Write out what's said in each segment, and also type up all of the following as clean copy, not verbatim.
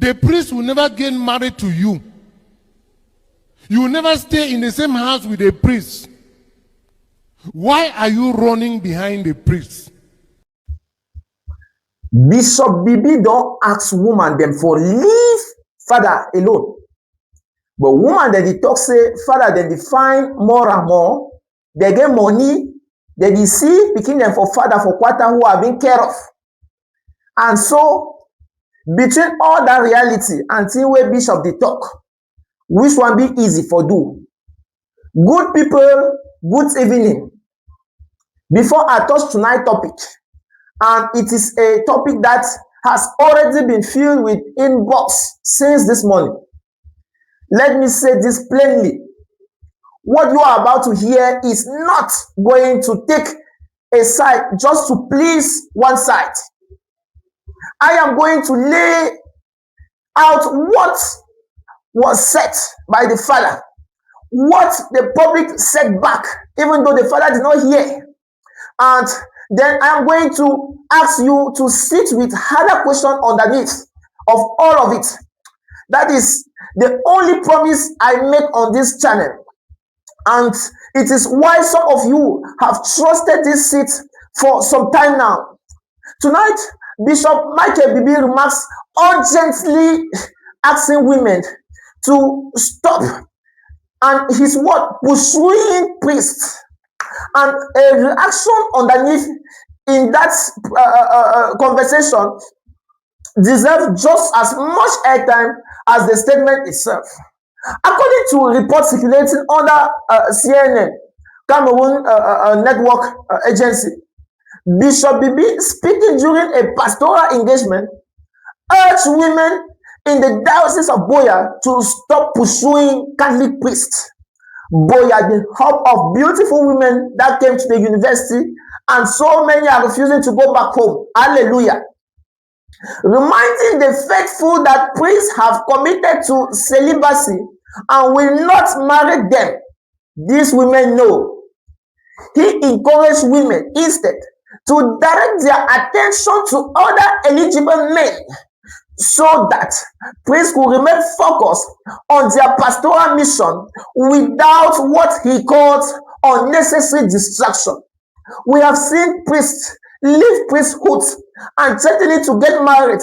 The priest will never get married to you. You will never stay in the same house with a priest. Why are you running behind the priest? Bishop Bibi don't ask woman them for leave father alone. But woman that they talk say father then they find more and more. They get money. They deceive picking them for father for quarter who are being care of. And so between all that reality until where Bishop they talk, which one be easy for do? Good people, good evening. Before I touch tonight's topic, and it is a topic that has already been filled with inbox since this morning. Let me say this plainly. What you are about to hear is not going to take a side just to please one side. I am going to lay out what was set by the father, what the public set back, even though the father did not hear. And then I am going to ask you to sit with harder question underneath of all of it. That is the only promise I make on this channel. And it is why some of you have trusted this seat for some time now. Tonight, Bishop Michael Bibi remarks urgently asking women to stop and his word pursuing priests. And a reaction underneath in that conversation deserves just as much airtime as the statement itself. According to reports circulating under CNN, Cameroon Network Agency, Bishop Bibi, speaking during a pastoral engagement, urged women in the Diocese of Boya to stop pursuing Catholic priests. Boya, the hub of beautiful women that came to the university, and so many are refusing to go back home. Hallelujah. Reminding the faithful that priests have committed to celibacy and will not marry them. These women know. He encouraged women instead to direct their attention to other eligible men so that priests could remain focused on their pastoral mission without what he calls unnecessary distraction. We have seen priests leave priesthood and threatening to get married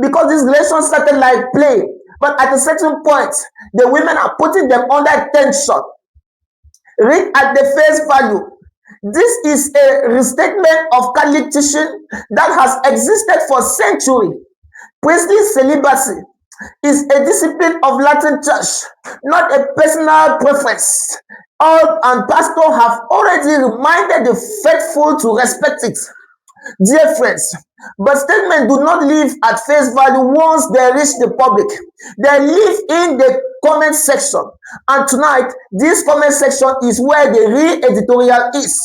because this relation started like play. But at a certain point, the women are putting them under tension. Read at the face value. This is a restatement of Catholic teaching that has existed for centuries. Priestly celibacy is a discipline of Latin Church, not a personal preference. All and pastors have already reminded the faithful to respect it. Dear friends, but statements do not live at face value once they reach the public. They live in the comment section. And tonight, this comment section is where the real editorial is.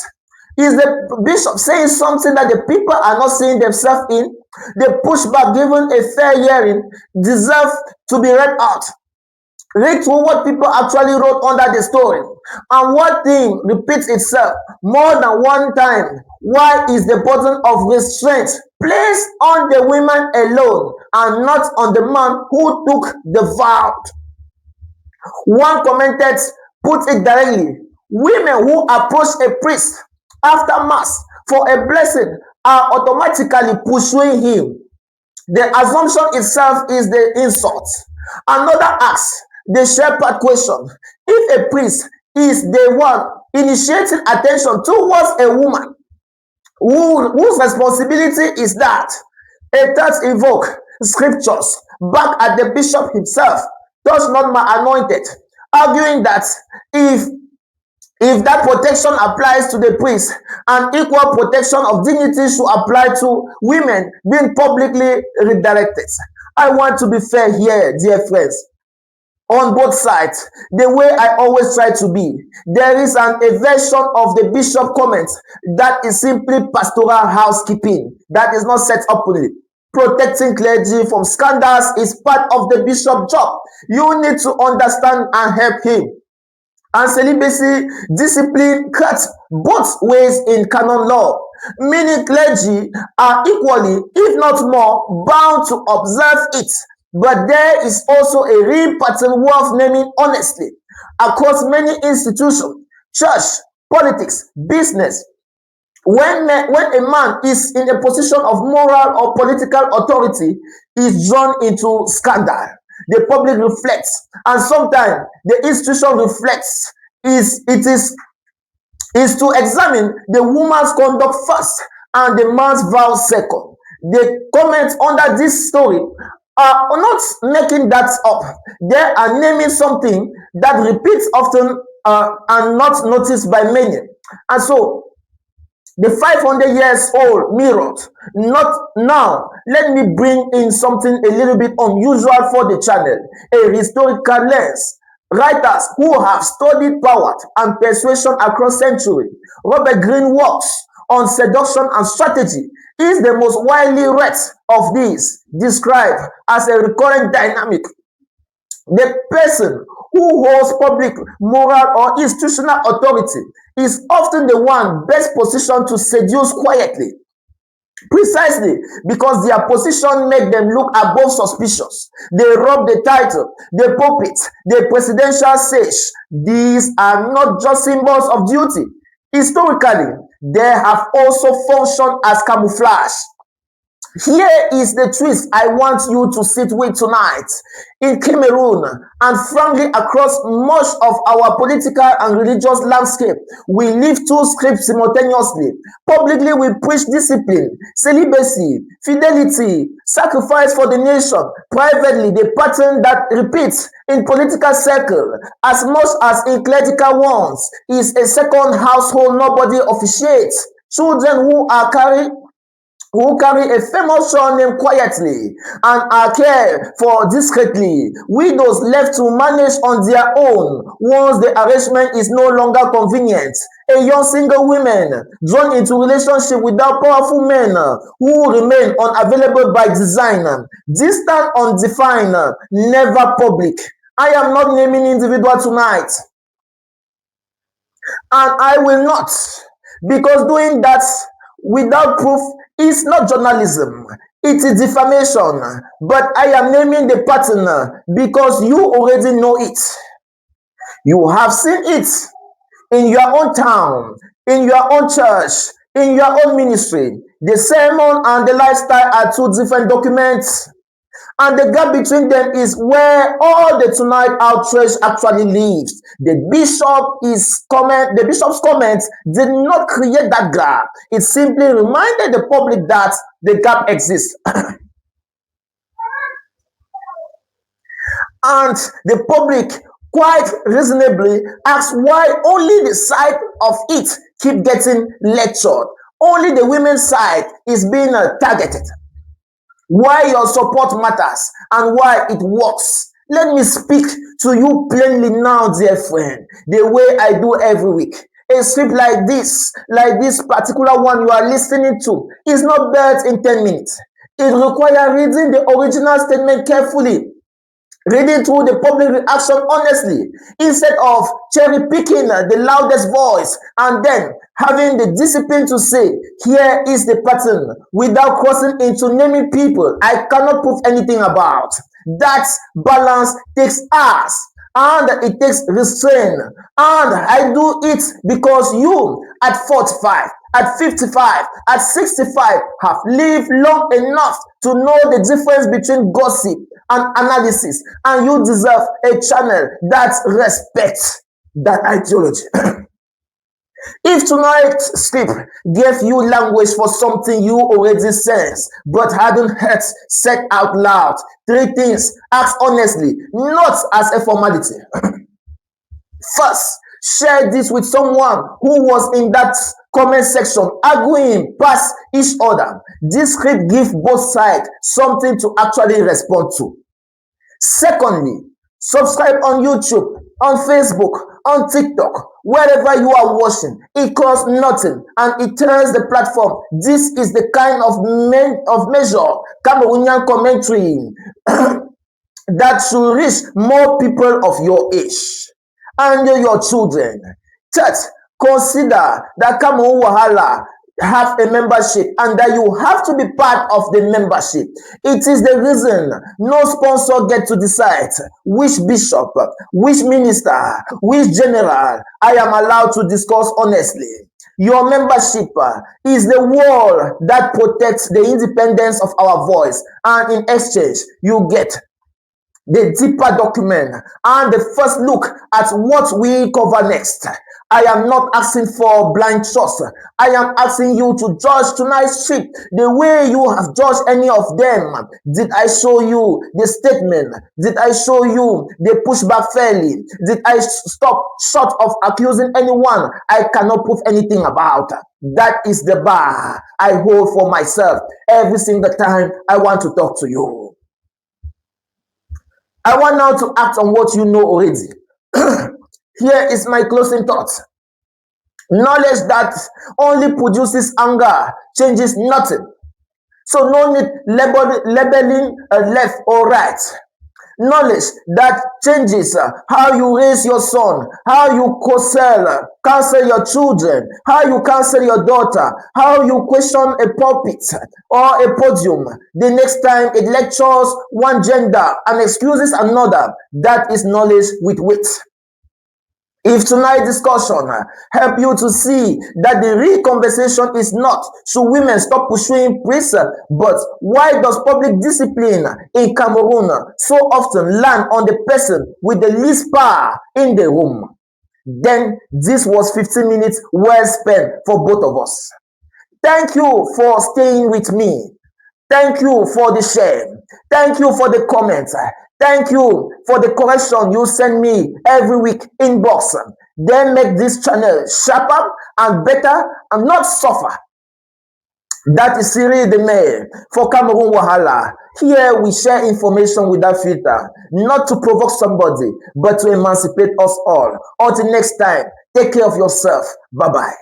Is the bishop saying something that the people are not seeing themselves in? The pushback given a fair hearing deserves to be read out. Read through what people actually wrote under the story and what thing repeats itself more than one time. Why is the burden of restraint placed on the women alone and not on the man who took the vow? One commented, put it directly, women who approach a priest after mass for a blessing are automatically pursuing him. The assumption itself is the insult. Another asks the shepherd question. If a priest is the one initiating attention towards a woman, whose responsibility is that? A third evoke scriptures back at the bishop himself, touch not my anointed, arguing that if that protection applies to the priest, and equal protection of dignity should apply to women being publicly redirected. I want to be fair here, dear friends. On both sides, the way I always try to be, there is a version of the bishop comments that is simply pastoral housekeeping, that is not set openly. Protecting clergy from scandals is part of the bishop's job. You need to understand and help him. And celibacy discipline cuts both ways in canon law, meaning clergy are equally, if not more, bound to observe it. But there is also a real pattern worth naming honestly across many institutions, church, politics, business. When a man is in a position of moral or political authority, he is drawn into scandal. The public reflects, and sometimes the institution reflects. Is to examine the woman's conduct first and the man's vow second. The comments under this story are not making that up. They are naming something that repeats often and not noticed by many. And so the 500 years old mirror, not now. Let me bring in something a little bit unusual for the channel, a historical lens. Writers who have studied power and persuasion across centuries. Robert Greene works on seduction and strategy is the most widely read of these, described as a recurrent dynamic. The person who holds public, moral, or institutional authority is often the one best positioned to seduce quietly, precisely because their position makes them look above suspicious. They rob the title, the pulpit, the presidential sash. These are not just symbols of duty. Historically, they have also functioned as camouflage. Here is the twist I want you to sit with tonight. In Cameroon and frankly across much of our political and religious landscape, we live two scripts simultaneously. Publicly, we preach discipline, celibacy, fidelity, sacrifice for the nation. Privately, the pattern that repeats in political circles as much as in clerical ones is a second household nobody officiates. Children who carry a famous surname quietly and are cared for discreetly. Widows left to manage on their own once the arrangement is no longer convenient. A young single woman drawn into relationship without powerful men who remain unavailable by design. Distant, undefined, never public. I am not naming individual tonight. And I will not, because doing that without proof is not journalism, it is defamation. But I am naming the pattern because you already know it. You have seen it in your own town, in your own church, in your own ministry. The sermon and the lifestyle are two different documents. And the gap between them is where all the tonight outrage actually lives. The bishop's comments did not create that gap. It simply reminded the public that the gap exists. And the public quite reasonably asks why only the side of it keep getting lectured. Only the women's side is being targeted. Why your support matters and why it works. Let me speak to you plainly now, dear friend, the way I do every week. A script like this particular one you are listening to, is not built in 10 minutes. It requires reading the original statement carefully, reading through the public reaction honestly, instead of cherry picking the loudest voice and then having the discipline to say, here is the pattern, without crossing into naming people I cannot prove anything about. That balance takes hours and it takes restraint. And I do it because you at 45, at 55, at 65 have lived long enough to know the difference between gossip and analysis, and you deserve a channel that respects that ideology. If tonight's script gave you language for something you already sense but hadn't heard said out loud, three things: ask honestly, not as a formality. First, share this with someone who was in that comment section arguing past each other. This script gives both sides something to actually respond to. Secondly, subscribe on YouTube, on Facebook, on TikTok, wherever you are watching. It costs nothing and it turns the platform. This is the kind of measure Cameroonian commentary that should reach more people of your age and your children. Third, consider that Cameroon Wahala have a membership and that you have to be part of the membership. It is the reason no sponsor get to decide which bishop, which minister, which general I am allowed to discuss honestly. Your membership is the wall that protects the independence of our voice, and in exchange you get the deeper document and the first look at what we cover next. I am not asking for blind trust. I am asking you to judge tonight's trip the way you have judged any of them. Did I show you the statement? Did I show you the pushback fairly? Did I stop short of accusing anyone I cannot prove anything about? That is the bar I hold for myself every single time I want to talk to you. I want now to act on what you know already. Here is my closing thought. Knowledge that only produces anger changes nothing. So no need labeling left or right. Knowledge that changes how you raise your son, how you counsel your children, how you counsel your daughter, how you question a pulpit or a podium. The next time it lectures one gender and excuses another, that is knowledge with weight. If tonight's discussion help you to see that the real conversation is not should women stop pursuing priests, but why does public discipline in Cameroon so often land on the person with the least power in the room, then this was 15 minutes well spent for both of us. Thank you for staying with me. Thank you for the share. Thank you for the comments. Thank you for the correction you send me every week inbox. Then make this channel sharper and better and not suffer. That is Cyrille le Maire for Cameroon Wahala. Here we share information without filter, not to provoke somebody, but to emancipate us all. Until next time, take care of yourself. Bye-bye.